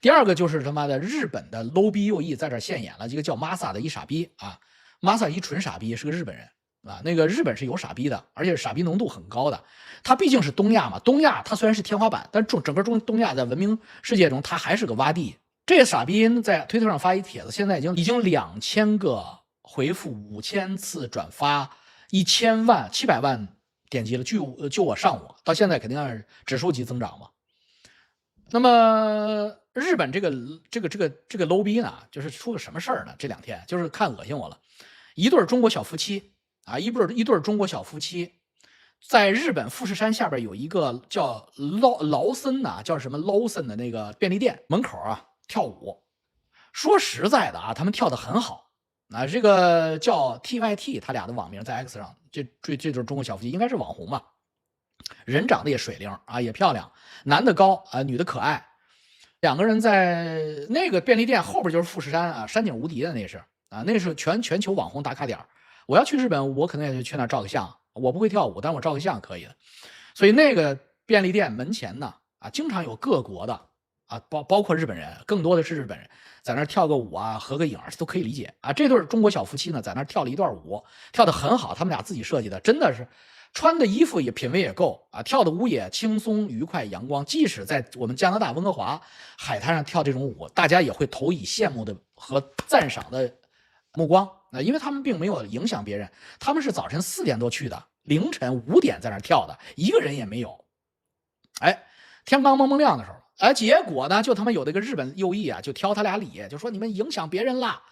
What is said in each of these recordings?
第二個就是他媽的日本的 low 逼右翼在這現眼了，一個叫 Masa 的一傻逼啊，Masa 一纯傻逼，是個日本人啊。那個日本是有傻逼的，而且傻逼浓度很高的。他畢竟是東亞嘛，東亞他雖然是天花板，但整個東亞在文明世界中，他還是個洼地。這傻逼在推特上發一帖子，現在已經2000個回復，5000次轉發，1000萬700萬點擊了。就我上午到現在肯定是指數級增長嘛。那麼日本這个 low 逼呢，就是出個什麼事兒呢？這2天就是看惡心我了。一對中國小夫妻啊，一對中國小夫妻，在日本富士山下邊有一個叫勞森啊，叫什麼勞森的那個便利店門口啊跳舞。說實在的啊，他們跳得很好啊。這個叫 TYT， 他倆的網名在 X 上，這對中國小夫妻應該是網紅吧。人長得也水靈啊，也漂亮，男的高啊，女的可愛。2個人在那個便利店後邊就是富士山啊，山景無敵的那是啊，那是全球網紅打卡點。我要去日本，我可能也去那照個相。我不會跳舞，但我照個相可以的。所以那個便利店門前呢啊，經常有各國的啊，包括日本人，更多的是日本人在那跳個舞啊，合個影都可以理解啊。這對中國小夫妻呢，在那跳了一段舞，跳得很好，他們倆自己設計的，真的是。穿的衣服也品味也夠啊，跳的舞也輕鬆愉快陽光。即使在我們加拿大溫哥華海灘上跳這種舞，大家也會投以羨慕的和讚賞的目光啊，因為他們並沒有影響別人，他們是早晨4點多去的，凌晨5點在那跳的，一個人也沒有。哎，天剛蒙蒙亮的時候，哎，結果呢，就他媽有那個日本右翼啊，就挑他倆理，就說你們影響別人啦。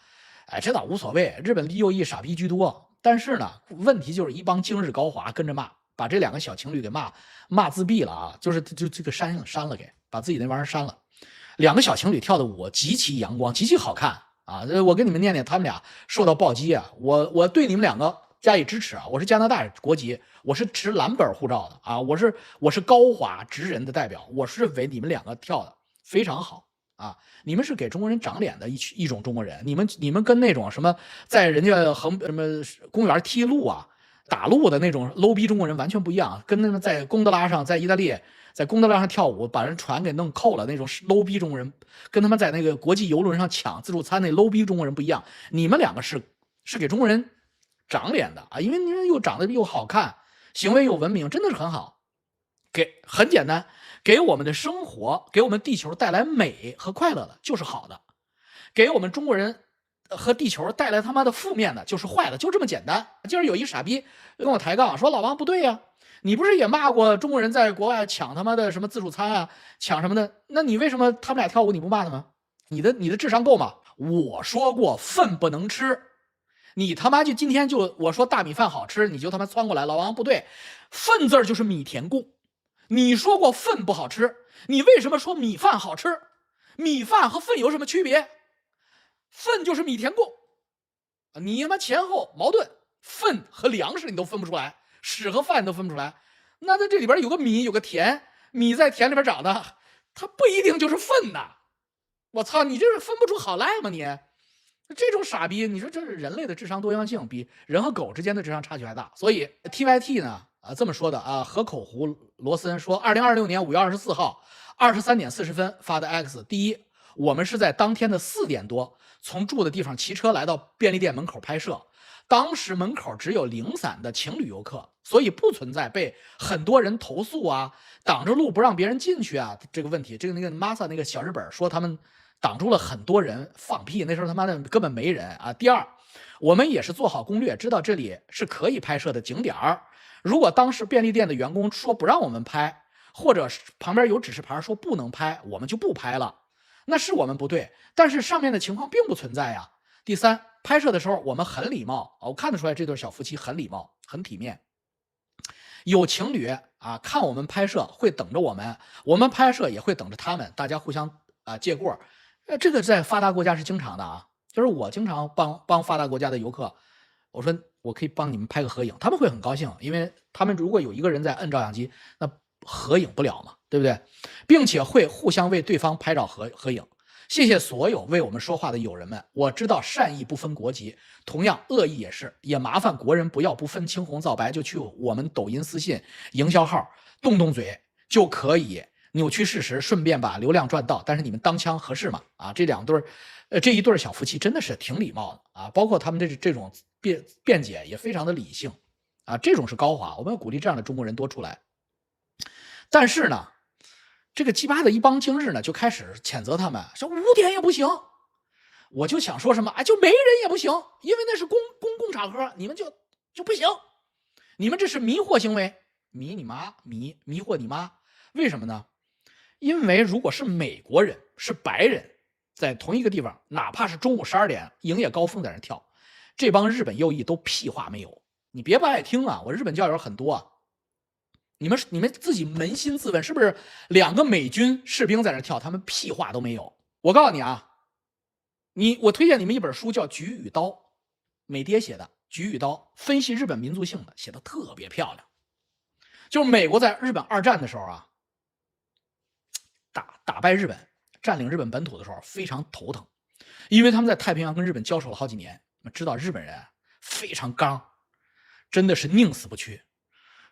哎，這倒無所謂，日本右翼傻逼居多。但是呢，問題就是一幫今日高華跟着罵，把這2個小情侶給罵自閉了啊！就這個刪了，給把自己那玩意兒刪了。2個小情侶跳的舞極其陽光，極其好看啊！我跟你們念念，他們倆受到暴擊啊！我對你們2個加以支持啊！我是加拿大國籍，我是持藍本護照的啊！我是高華職人的代表，我是認為你們2個跳的非常好。啊，你們是給中國人長臉的一種中國人，你們跟那種什麼在人家什麼公園踢路啊、打路的那種 low 逼中國人完全不一樣，跟那個在貢德拉上，在意大利在貢德拉上跳舞把人船給弄扣了那種 low 逼中國人，跟他們在那個國際郵輪上搶自助餐那 low 逼中國人不一樣。你們2個是給中國人長臉的啊，因為你們又長得又好看，行為又文明，真的是很好。很簡單。給我們的生活，給我們地球帶來美和快樂的，就是好的；給我們中國人和地球帶來他媽的負面的，就是壞的，就這麼簡單。今兒有一傻逼跟我抬槓，說老王不對呀，你不是也罵過中國人在國外搶他媽的什麼自助餐啊，搶什麼的？那你為什麼他們倆跳舞你不罵他嗎？你的智商夠嗎？我說過糞不能吃，你他媽就今天就我說大米飯好吃，你就他媽竄過來，老王不對，糞字就是米田共。你說過糞不好吃，你為什麼說米飯好吃？米飯和糞有什麼區別？糞就是米田共，你他媽前後矛盾，糞和糧食你都分不出來，屎和飯你都分不出來，那在這裡邊有個米有個田，米在田裡邊長的，它不一定就是糞吶！我操，你這是分不出好賴嗎你？這種傻逼，你說這是人類的智商多樣性比人和狗之間的智商差距還大。所以 TYT 呢這麼說的啊，河口湖羅森說，2026年5月24號23點40分發的 X。第一，我們是在當天的4點多從住的地方騎車來到便利店門口拍攝，當時門口只有零散的情侶遊客，所以不存在被很多人投訴啊，擋着路不讓別人進去啊這個問題。這個那個 Masa 那個小日本說他們擋住了很多人，放屁，那時候他媽的根本沒人啊。第二，我們也是做好攻略，知道這裡是可以拍攝的景點兒。如果當時便利店的員工說不讓我們拍，或者旁邊有指示牌說不能拍，我們就不拍了，那是我們不對，但是上面的情況並不存在呀。第三，拍攝的時候我們很禮貌，我看得出來这對小夫妻很禮貌很體面。有情侶啊，看我們拍攝會等着我們，我們拍攝也會等着他們，大家互相借過。這個在發達國家是經常的啊，就是我經常幫發達國家的遊客，我說我可以幫你們拍個合影，他們會很高興，因為他們如果有一個人在摁照相機，那合影不了嘛，對不對？並且會互相為對方拍照合影。謝謝所有為我們說話的友人們，我知道善意不分國籍，同樣惡意也是，也麻煩國人不要不分青紅皂白就去我們抖音私信營銷號動動嘴就可以扭曲事實，順便把流量賺到，但是你們当槍合適嗎？啊，这一对小夫妻真的是挺禮貌的啊，包括他们这种辩解也非常的理性啊，这种是高华，我们要鼓勵这樣的中國人多出來。但是呢，這個雞巴的一幫今日呢就開始譴責他們，說5點也不行。我就想說什麼啊，就沒人也不行，因為那是公共場合，你們就不行，你們這是迷惑行為，迷你媽，迷惑你媽，為什麼呢？因為如果是美國人，是白人，在同一個地方，哪怕是中午12點營業高峰在那跳，這幫日本右翼都屁話沒有。你別不愛聽啊，我日本教友很多啊，你們自己捫心自問，是不是2個美軍士兵在那跳，他們屁話都沒有？我告訴你啊，我推薦你們一本書叫《菊與刀》，美爹寫的《菊與刀》，分析日本民族性的，寫得特別漂亮。就是美國在日本2戰的時候啊，打敗日本，佔領日本本土的時候非常頭疼，因為他們在太平洋跟日本交手了好幾年，知道日本人非常剛，真的是寧死不屈。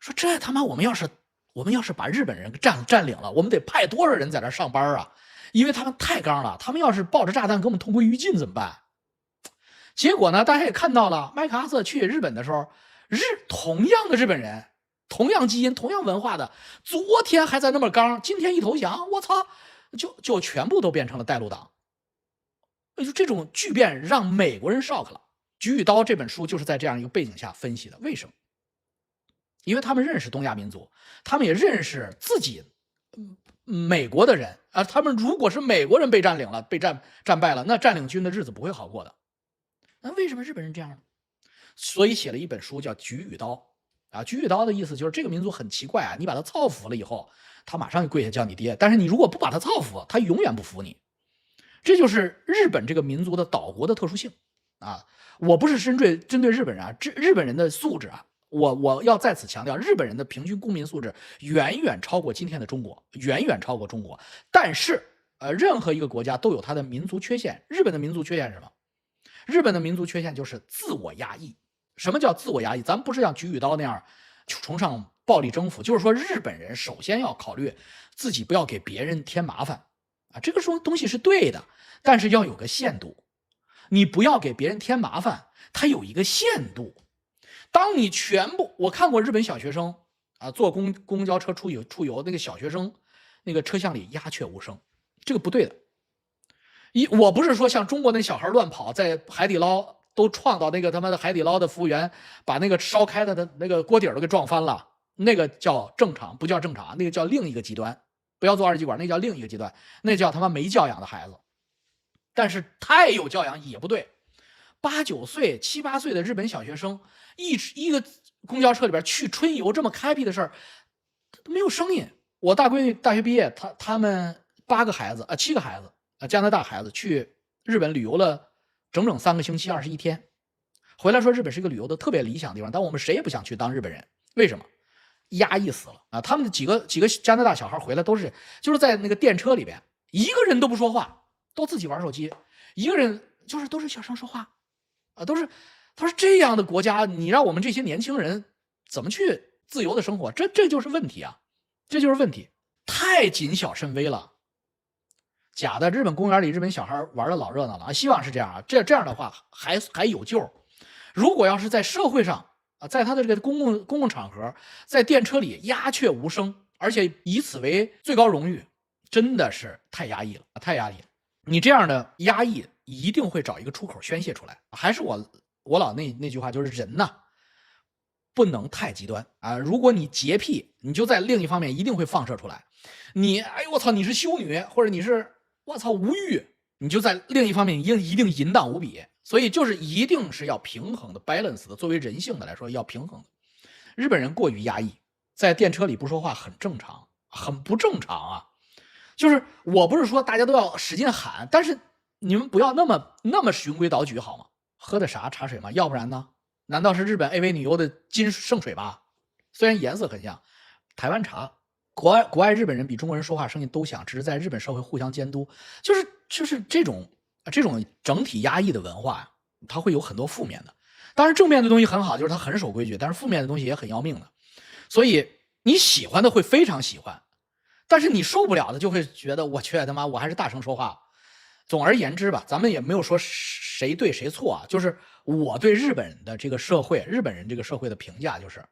說這他媽我們要是把日本人佔領了，我們得派多少人在這上班啊？因為他們太剛了，他們要是抱着炸彈給我們同歸於盡怎麼辦？結果呢，大家也看到了，麥克阿瑟去日本的時候，同樣的日本人，同樣基因、同樣文化的，昨天還在那麼剛，今天一投降，我操，就全部都變成了帶路黨。就這種巨變讓美國人 shock 了。《菊與刀》這本書就是在這樣一個背景下分析的。為什麼？因為他們認識東亞民族，他們也認識自己美國的人啊。他們如果是美國人被佔領了，被戰敗了，那佔領軍的日子不會好過的。那為什麼日本人這樣呢？所以寫了一本書叫《菊與刀》啊。《菊與刀》的意思就是這個民族很奇怪啊，你把他操服了以後，他馬上就跪下叫你爹；但是你如果不把他操服，他永遠不服你。這就是日本這個民族的島國的特殊性啊！我不是針對日本人啊，日本人的素質啊，我要在此強調，日本人的平均公民素質遠遠超過今天的中國，遠遠超過中國。但是任何一個國家都有它的民族缺陷。日本的民族缺陷是什麼？日本的民族缺陷就是自我壓抑。什麼叫自我壓抑？咱們不是像菊與刀那樣崇尚暴力征服，就是說日本人首先要考慮自己不要給別人添麻煩啊，這個東西是對的，但是要有個限度。你不要給別人添麻煩，它有一個限度。當你我看過日本小學生啊，坐公交車出遊，那個小學生那個車廂裡鴉雀無聲，這個不對的。我不是說像中國那小孩亂跑，在海底撈都撞到那個他媽的海底撈的服務員，把那個燒開的那個鍋底都給撞翻了，那個叫正常，不叫正常，那個叫另一個極端。不要做二極管，那叫另一個極端，那叫他媽沒教養的孩子。但是太有教養也不對，8、9歲、7、8歲的日本小學生，一個公交車裡邊去春遊這麼開闢的事兒，沒有聲音。我大閨女大學畢業，他們7個孩子，加拿大孩子去日本旅遊了整整3個星期，21天，回來說日本是一個旅遊的特別理想的地方，但我們誰也不想去當日本人，為什麼？壓抑死了啊！他們的幾個加拿大小孩回來就是在那個電車裡邊，一個人都不說話，都自己玩手機，一個人都是小聲說話啊，他說這樣的國家，你讓我們這些年輕人怎麼去自由的生活？這就是問題啊，這就是問題，太謹小慎微了。假的，日本公園裡日本小孩玩的老熱鬧了啊，希望是這樣啊，這樣的話還有救。如果要是在社會上啊，在他的這個公共場合，在電車裡鴉雀無聲，而且以此為最高榮譽，真的是太壓抑了，太壓抑了。你這樣的壓抑一定會找一個出口宣洩出來。還是我老那句話，就是人吶，不能太極端啊。如果你潔癖，你就在另一方面一定會放射出來。哎呦我操，你是修女，或者你是我操無欲，你就在另一方面一定淫蕩無比。所以就是一定是要平衡的 balance 的，作為人性的來說要平衡的。日本人過於壓抑，在電車裡不說話很正常，很不正常啊。就是我不是說大家都要使勁喊，但是你們不要那麼循規蹈矩好嗎？喝的啥茶水嗎？要不然呢？難道是日本 AV 女優的金聖水吧？雖然顏色很像，台灣茶。國外日本人比中國人說話聲音都響，只是在日本社會互相監督，就是這種整體壓抑的文化，它會有很多負面的。當然正面的東西很好，就是它很守規矩，但是負面的東西也很要命的。所以你喜歡的會非常喜歡，但是你受不了的就會覺得我去他媽，我還是大聲說話。總而言之吧，咱們也沒有說誰對誰錯啊，就是我對日本的這個社會，日本人這個社會的評價就是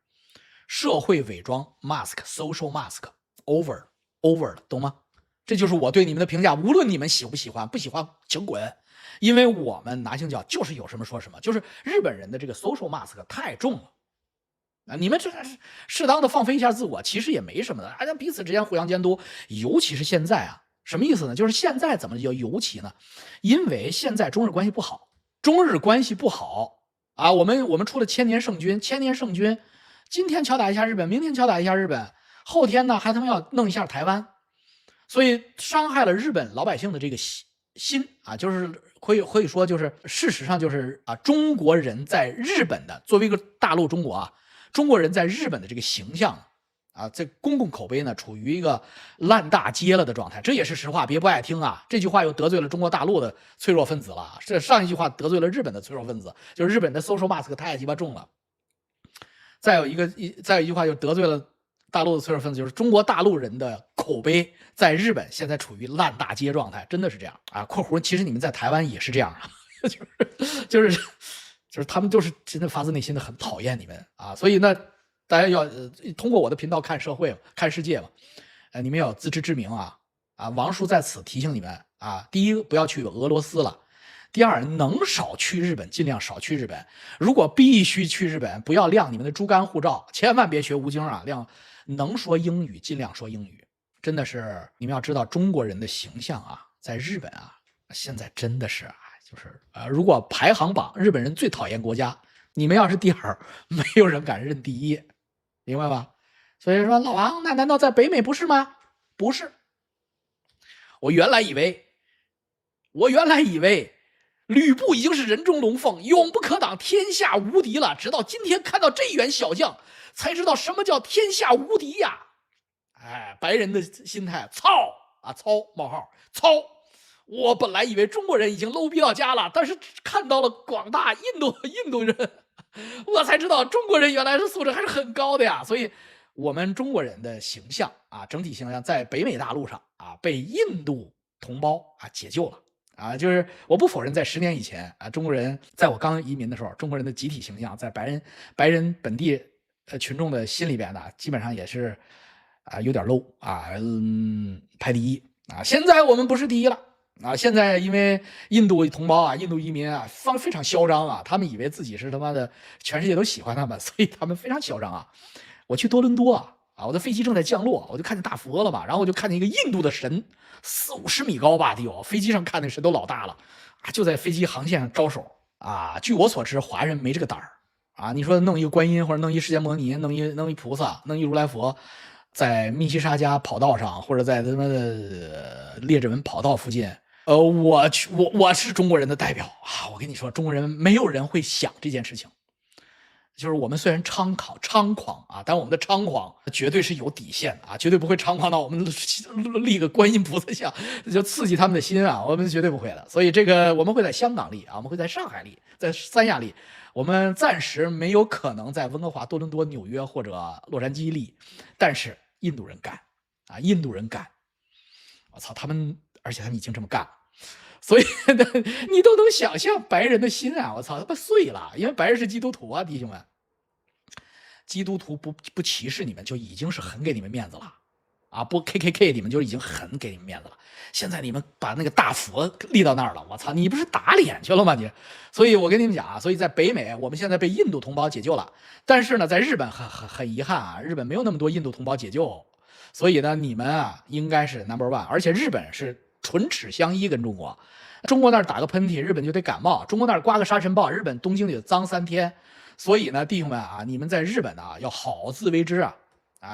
社會偽裝 mask social mask over 了，懂嗎？這就是我對你們的評價，無論你們喜不喜歡，不喜歡請滾，因為我們拿星教就是有什麼說什麼，就是日本人的這個 social mask 太重了。你們这適當的放飞一下自我，其實也沒什麼的，大家彼此之間互相監督，尤其是現在啊。什麼意思呢？就是現在怎麼叫尤其呢？因為現在中日關係不好，啊，我們出了千年聖軍，今天敲打一下日本，明天敲打一下日本，後天呢還他媽要弄一下台湾，所以傷害了日本老百姓的这個心啊，就是可以說就是事實上就是啊，中國人在日本的作為一個大陸中國啊，中國人在日本的這個形象。啊，這公共口碑呢，處於一個爛大街了的狀態，這也是實話，別不愛聽啊。這句話又得罪了中國大陸的脆弱分子了。這上一句話得罪了日本的脆弱分子，就是日本的 social mask 太雞巴重了。再有一句話就得罪了大陸的脆弱分子，就是中國大陸人的口碑在日本現在處於爛大街狀態，真的是這樣啊。括弧，其實你們在台灣也是這樣啊，就是他們就是真的發自內心的很討厭你們啊，所以呢。大家要通過我的頻道看社會、看世界嘛，你們要有自知之明啊！王叔在此提醒你們啊，第一，不要去俄羅斯了；第二，能少去日本盡量少去日本。如果必須去日本，不要亮你們的豬肝護照，千萬別學吳京啊，能說英語盡量說英語。真的是你們要知道，中國人的形象啊，在日本啊，現在真的是就是如果排行榜日本人最討厭國家，你們要是第二，沒有人敢認第一。明白吧？所以說老王，那難道在北美不是嗎？不是。我原来以為吕布已經是人中龍鳳，永不可擋，天下無敵了。直到今天看到這員小將，才知道什麼叫天下無敵呀！哎，白人的心態，操！我本來以為中國人已經 low 逼到家了，但是看到了廣大印度人。我才知道中國人原來是素質還是很高的呀，所以我們中国人的形象啊，整體形象在北美大陸上啊，被印度同胞啊解救了啊。就是我不否認，在10年以前啊，中国人在我剛移民的時候，中國人的集體形象在白人本地群眾的心裡邊呢，基本上也是啊有點 low 啊，排第一啊。現在我們不是第一了。啊，现在因為印度同胞啊，印度移民啊，非常囂張啊，他們以為自己是他媽的全世界都喜歡他們，所以他們非常囂張啊。我去多倫多啊，我的飛機正在降落，我就看見大佛了嘛，然後我就看見一個印度的神，40-50米高吧得有，飛機上看的神都老大了啊，就在飛機航线上招手啊。據我所知，華人沒這個膽兒啊。你說弄一個觀音或者弄一釋迦摩尼，弄一菩薩，弄一如來佛，在密西沙加跑道上，或者在他媽的列治文跑道附近。我是中國人的代表啊！我跟你說，中國人沒有人會想這件事情。就是我們雖然猖狂啊，但我們的猖狂絕對是有底線的啊，絕對不會猖狂到我們立個觀音菩薩像，就刺激他們的心啊，我們絕對不會的。所以這個我們會在香港立啊，我們會在上海立，在三亞立，我們暫時沒有可能在溫哥華、多倫多、紐約或者洛杉磯立，但是印度人幹啊，印度人幹，我操他們！而且他們已經這麼幹了，所以你都能想象白人的心啊！我操，他媽碎了，因為白人是基督徒啊，弟兄們，基督徒不歧視你們就已經是很給你們面子了啊！不 KKK 你們就已經很給你們面子了。現在你們把那個大佛立到那兒了，我操，你不是打臉去了嗎你？所以我跟你們講啊，所以在北美我們現在被印度同胞解救了，但是呢，在日本很遺憾啊，日本沒有那麼多印度同胞解救，所以呢，你們啊應該是 No.1， 而且日本是。唇齒相依，跟中國那兒打個噴嚏，日本就得感冒；中國那兒刮個沙塵暴，日本東京就得髒3天。所以呢，弟兄們啊，你們在日本啊要好自為之啊，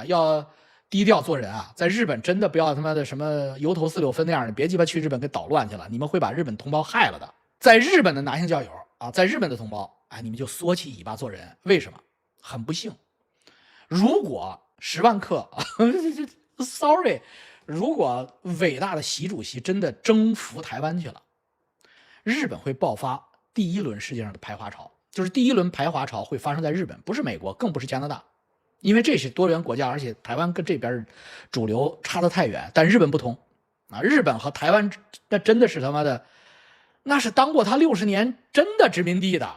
要低調做人啊。在日本真的不要他媽的什麼油頭4柳分那樣的，別雞巴去日本給搗亂去了，你們會把日本同胞害了的。在日本的男性教友啊，在日本的同胞啊，你們就縮起尾巴做人。为什麼？很不幸，如果10萬克，sorry。如果偉大的習主席真的征服台灣去了，日本會爆發第1輪世界上的排華潮，就是第1輪排華潮會發生在日本，不是美國，更不是加拿大，因為這是多元國家，而且台灣跟這邊主流差得太遠。但日本不同啊，日本和台灣那真的是他媽的，那是当過他60年真的殖民地的。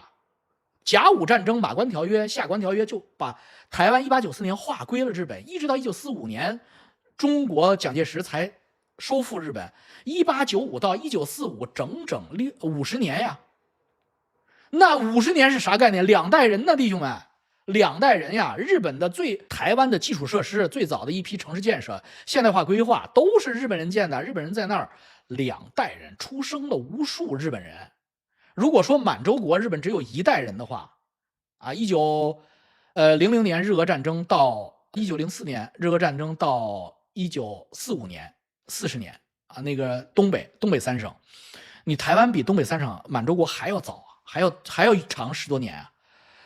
甲午戰爭、馬關條約、下關條約就把台灣1894年劃歸了日本，一直到1945年，中國蒋介石才收復日本。1895到1945整整50年呀。那50年是啥概念？2代人呢，弟兄们，2代人呀！日本的台湾的基礎設施，最早的一批城市建設、現代化規劃都是日本人建的。日本人在那兒2代人，出生了無數日本人。如果說滿洲國日本只有1代人的話，啊，1900年日俄戰爭到1904年日俄戰爭到1945年40年啊，那個東北3省，你台灣比東北3省滿洲國還要早，還要長10多年啊。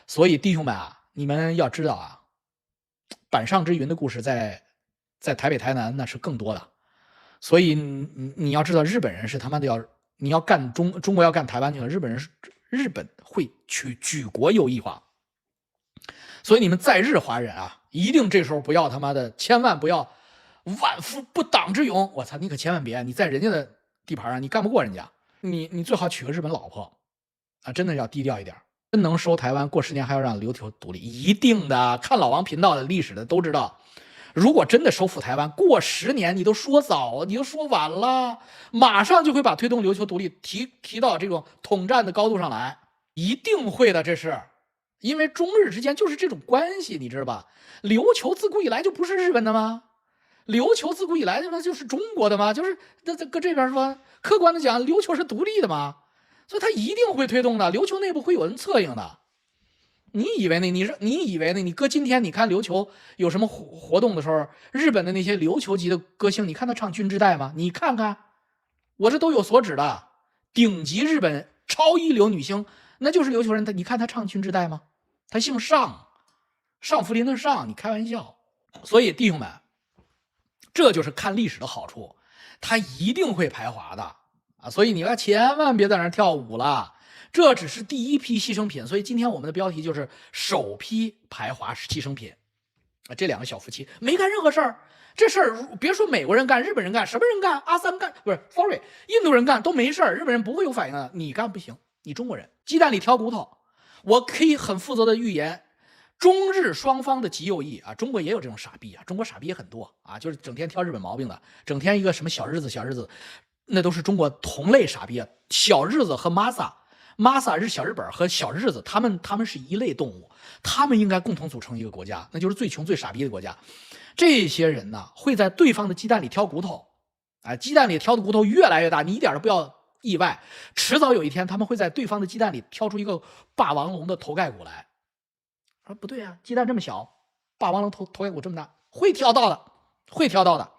所以弟兄们啊，你們要知道啊，板上之雲的故事在台北台南那是更多的。所以你要知道，日本人是他媽的你要幹中國要幹台灣去了，日本會舉國右翼化。所以你們在日華人啊，一定這時候不要他媽的，千萬不要萬夫不擋之勇。我操，你可千萬別，你在人家的地盤上你幹不過人家，你最好娶個日本老婆啊，真的要低調一點。真能收台灣，過10年還要讓琉球獨立，一定的。看老王頻道的歷史的都知道，如果真的收復台灣，過10年你都說早，你都說晚了，馬上就會把推動琉球獨立提到這種統戰的高度上來，一定會的。這是因為中日之間就是這種關係，你知道吧？琉球自古以來就不是日本的嗎？琉球自古以來就是中國的嗎？就是那擱這邊說，客觀的講，琉球是獨立的嗎？所以他一定會推動的，琉球內部會有人策應的。你以為呢？你擱今天，你看琉球有什麼活動的時候，日本的那些琉球籍的歌星，你看他唱《君之代》嗎？你看看，我這都有所指的。頂級日本超一流女星，那就是琉球人。你看他唱《君之代》嗎？他姓上，上福林的上，你開玩笑。所以弟兄們，這就是看歷史的好處，他一定會排華的。所以你要千萬別在那兒跳舞了，這只是第一批犧牲品。所以今天我們的標題就是首批排華犧牲品啊，這2個小夫妻沒幹任何事兒，這事兒別說美國人幹，日本人幹，什麼人幹？阿三幹，不是 ，sorry， 印度人幹都沒事兒，日本人不會有反應的。你幹不行，你中國人雞蛋裡挑骨頭。我可以很負責的預言，中日雙方的極右翼啊，中國也有這種傻逼啊，中國傻逼也很多啊，就是整天挑日本毛病的，整天一個什麼小日子。那都是中國同類傻逼啊！小日子和Masa 是小日本和小日子，他們是一類動物，他們應該共同組成一個國家，那就是最窮最傻逼的國家。這些人呢，會在對方的雞蛋裡挑骨頭，啊，雞蛋裡挑的骨頭越來越大，你一點都不要意外，遲早有一天他們會在對方的雞蛋裡挑出一個霸王龍的頭蓋骨來。說不對啊，雞蛋這麼小，霸王龍頭蓋骨這麼大，會挑到的。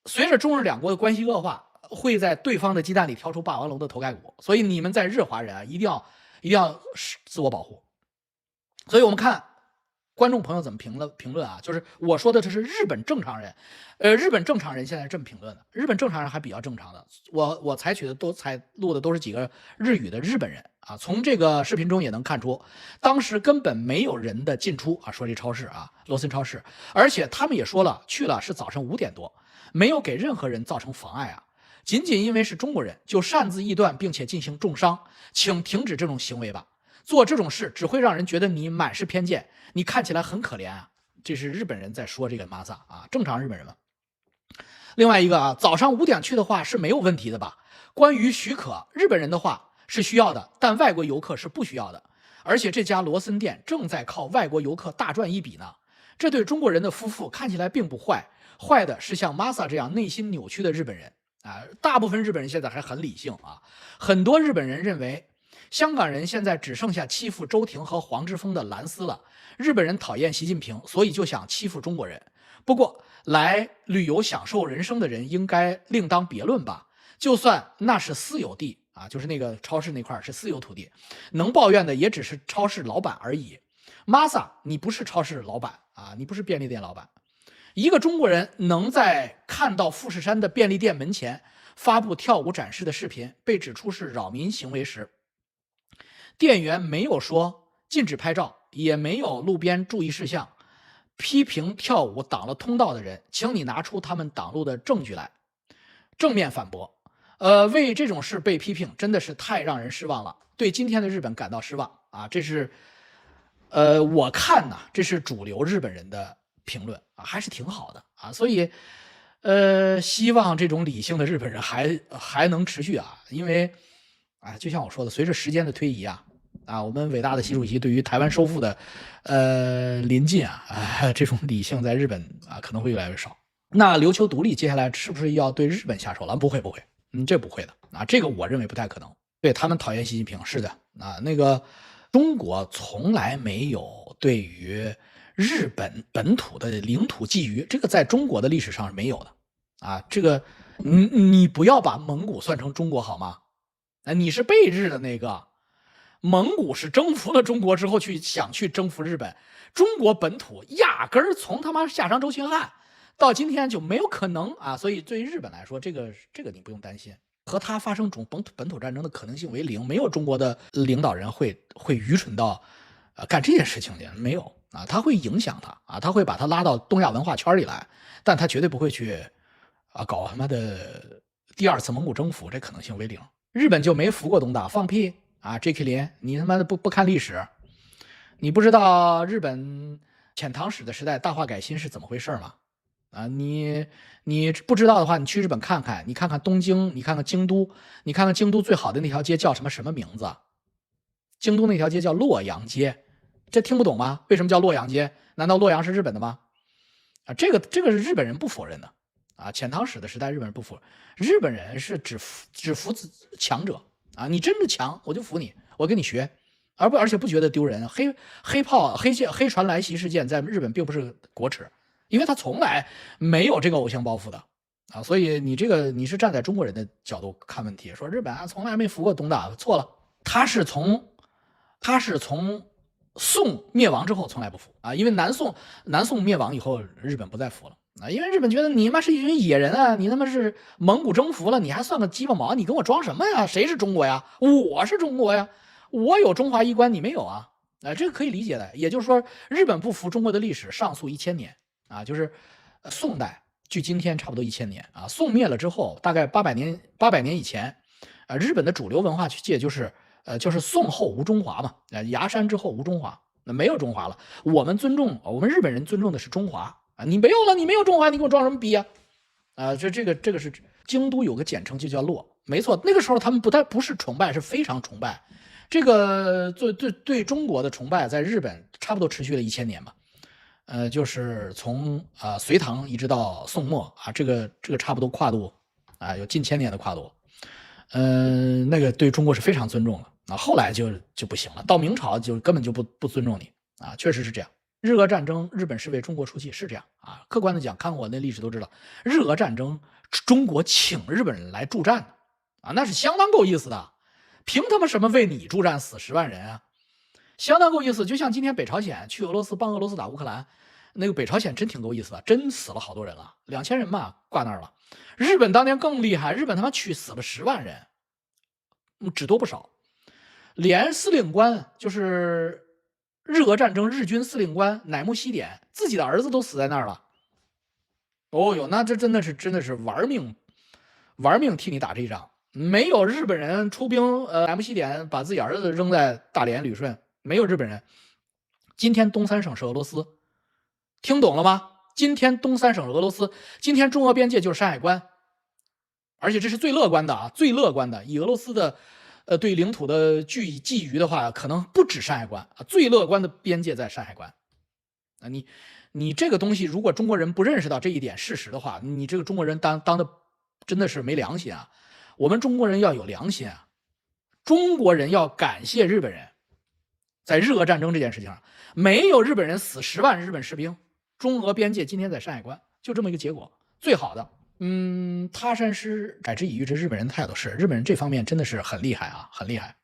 隨着中日兩國的關係惡化，會在對方的雞蛋裡挑出霸王龍的頭蓋骨，所以你們在日華人啊，一定要自我保護。所以我們看觀眾朋友怎麼評論啊，就是我說的這是日本正常人，日本正常人現在是這麼評論的，日本正常人還比較正常的，我採取的錄的都是幾個日語的日本人啊，從這個視頻中也能看出，當時根本沒有人的進出啊，說這超市啊，羅森超市，而且他們也說了，去了是早上5點多，沒有給任何人造成妨礙啊。僅僅因為是中國人就擅自臆斷並且進行重傷，請停止這種行為吧。做這種事只會讓人覺得你滿是偏見，你看起來很可憐啊。這是日本人在說這個Masa啊，正常日本人嘛。另外一個啊，早上5點去的話是沒有問題的吧？關於許可，日本人的話是需要的，但外國遊客是不需要的。而且這家羅森店正在靠外國遊客大賺一筆呢。這對中國人的夫婦看起來並不壞，壞的是像Masa這樣內心扭曲的日本人。啊，大部分日本人現在還很理性啊。很多日本人認為，香港人現在只剩下欺負周庭和黃之鋒的藍絲了。日本人討厭習近平，所以就想欺負中國人。不過，來旅遊享受人生的人應該另當別論吧。就算那是私有地啊，就是那個超市那塊是私有土地，能抱怨的也只是超市老板而已。Masa，你不是超市老板啊，你不是便利店老板。一個中國人能在看到富士山的便利店門前發布跳舞展示的視頻被指出是擾民行為時，店員沒有說禁止拍照，也沒有路邊注意事項，批評跳舞擋了通道的人，請你拿出他們擋路的證據來，正面反駁。为這種事被批評，真的是太讓人失望了，對今天的日本感到失望啊！這是，我看呢，這是主流日本人的評論啊，還是挺好的啊。所以，希望這種理性的日本人還能持續啊，因為啊，就像我說的，隨着時間的推移啊，我們偉大的習主席對於台灣收復的臨近啊，這種理性在日本啊可能會越來越少。那琉球獨立接下來是不是要對日本下手了？不會。這不會的啊，這個我認為不太可能。对，他們討厭習近平，是的啊，那個中國從來沒有對於日本本土的領土覬覦，這個在中國的歷史上是沒有的啊。這個你不要把蒙古算成中國好嗎？你是被日的那個，蒙古是征服了中國之後想去征服日本，中國本土壓根兒從他媽夏商周秦漢到今天就沒有可能啊，所以对於日本來說，這個你不用擔心，和他發生本土戰爭的可能性為零，沒有中國的領導人會愚蠢到幹這件事情的，沒有啊，他會影響他啊，他會把他拉到東亞文化圈裡來，但他絕對不會去搞他媽的第二次蒙古征服，這可能性為零。日本就沒服過東大，放屁啊 ！J.K. 林，你他媽的不看歷史，你不知道日本遣唐使的時代大化改新是怎麼回事嗎？啊，你不知道的話，你去日本看看，你看看東京，你看看京都，你看看京都最好的那條街叫什麼名字？京都那條街叫洛陽街，這聽不懂嗎？為什麼叫洛陽街？難道洛陽是日本的嗎？啊，這個是日本人不否認的啊，遣唐使的時代日本人不服，日本人是只服強者啊，你真的強我就服你，我跟你學，而且不覺得丟人。黑船來襲事件在日本並不是國恥。因為他從來沒有這個偶像包袱的啊，所以你是站在中國人的角度看問題，說日本從來沒服過東大，錯了，他是從宋滅亡之後從來不服啊，因為南宋滅亡以後，日本不再服了啊，因為日本覺得你他媽是一群野人啊，你他媽是蒙古征服了，你還算個雞巴毛，你跟我裝什麼呀？誰是中國呀？我是中國呀，我有中華衣冠，你沒有啊？這個可以理解的，也就是說，日本不服中國的歷史上溯1000年。啊，就是宋代，距今天差不多1000年啊。宋滅了之後，大概800年以前，日本的主流文化界就是宋後無中華嘛，崖山之後無中華，那沒有中華了。我們日本人尊重的是中華啊，你沒有了，你沒有中華，你給我裝什麼逼啊？這個是京都有個簡稱就叫洛，沒錯，那個時候他們不是崇拜，是非常崇拜。這個對中國的崇拜在日本差不多持續了1000年吧。就是從隋唐一直到宋末啊，這個差不多跨度啊，有近1000年的跨度。那個對中國是非常尊重的啊，後來就不行了，到明朝就根本就不尊重你啊，確實是這樣。日俄戰爭，日本是為中國出氣，是這樣啊。客觀的講，看過我那歷史都知道，日俄戰爭中國請日本人來助戰啊，那是相當夠意思的。憑他媽什麼為你助戰死10萬人啊？相當夠意思，就像今天北朝鮮去俄羅斯幫俄羅斯打烏克蘭，那個北朝鮮真挺夠意思的，真死了好多人了，2000人嘛掛那兒了。日本當年更厲害，日本他媽去死了10萬人，只多不少，連司令官就是日俄戰爭日軍司令官乃木希典自己的兒子都死在那兒了。哦喲，那這真的是玩命替你打這一仗，沒有日本人出兵，乃木希典把自己兒子扔在大連旅順。沒有日本人，今天東三省是俄羅斯，聽懂了嗎？今天東三省是俄羅斯，今天中俄邊界就是山海關，而且這是最樂觀的啊，最樂觀的。以俄羅斯的對領土的覬覦的話，可能不止山海關啊，最樂觀的邊界在山海關啊。你這個東西，如果中國人不認識到這一點事實的話，你這個中國人當的真的是沒良心啊！我們中國人要有良心啊！中國人要感謝日本人。在日俄戰爭這件事情上，沒有日本人死10萬日本士兵，中俄邊界今天在山海關，就這麼一個結果，最好的。他山施改之以欲之，日本人態度是，日本人這方面真的是很厲害啊，很厲害。